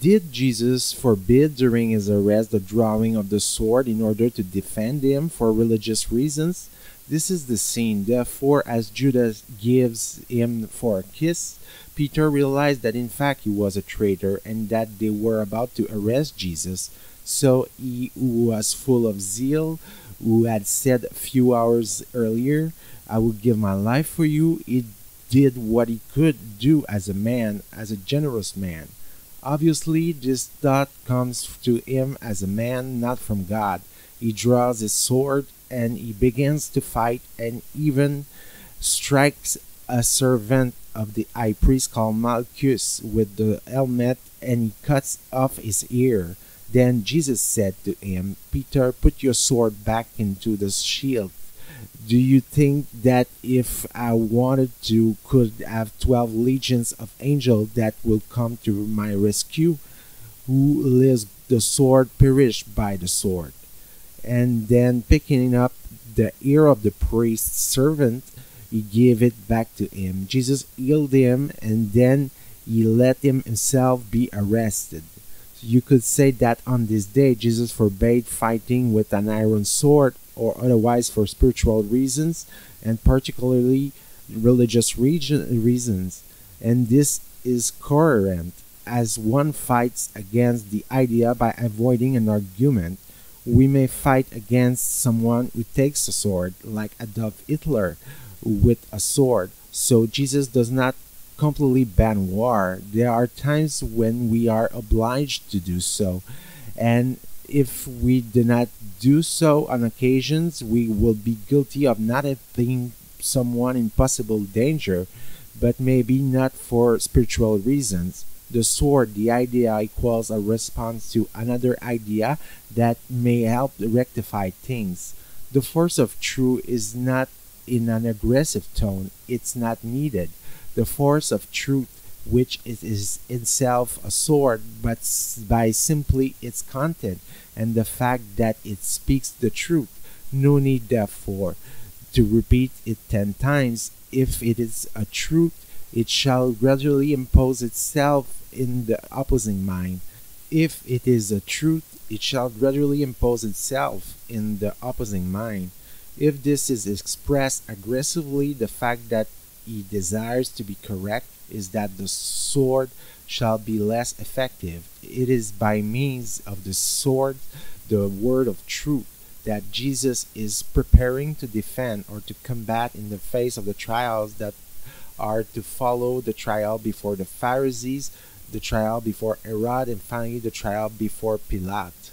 Did Jesus forbid during his arrest the drawing of the sword in order to defend him for religious reasons? This is the scene. Therefore, as Judas gives him for a kiss, Peter realized that in fact he was a traitor and that they were about to arrest Jesus. So he, who was full of zeal, who had said a few hours earlier, I will give my life for you, he did what he could do as a man, as a generous man. Obviously, this thought comes to him as a man, not from God. He draws his sword and he begins to fight and even strikes a servant of the high priest called Malcus with the helmet and he cuts off his ear. Then Jesus said to him, Peter, put your sword back into the sheath. Do you think that if I wanted to, could have 12 legions of angels that will come to my rescue? Who lives the sword perished by the sword. And then picking up the ear of the priest's servant, he gave it back to him. Jesus healed him and then he let him himself be arrested. So you could say that on this day Jesus forbade fighting with an iron sword or otherwise for spiritual reasons and particularly reasons. And this is coherent as one fights against the idea by avoiding an argument. We may fight against someone who takes a sword, like Adolf Hitler with a sword. So Jesus does not completely ban war. There are times when we are obliged to do so. And if we do not do so on occasions, we will be guilty of not having someone in possible danger, but maybe not for spiritual reasons. The sword, the idea equals a response to another idea that may help rectify things. The force of truth is not in an aggressive tone, it's not needed. The force of truth, which is itself a sword, but by simply its content and the fact that it speaks the truth. No need, therefore, to repeat it 10 times. If it is a truth, it shall gradually impose itself in the opposing mind. If it is a truth, it shall gradually impose itself in the opposing mind. If this is expressed aggressively, the fact that he desires to be correct is that the sword shall be less effective. It is by means of the sword, the word of truth, that Jesus is preparing to defend or to combat in the face of the trials that are to follow: the trial before the Pharisees, the trial before Herod, and finally the trial before Pilate.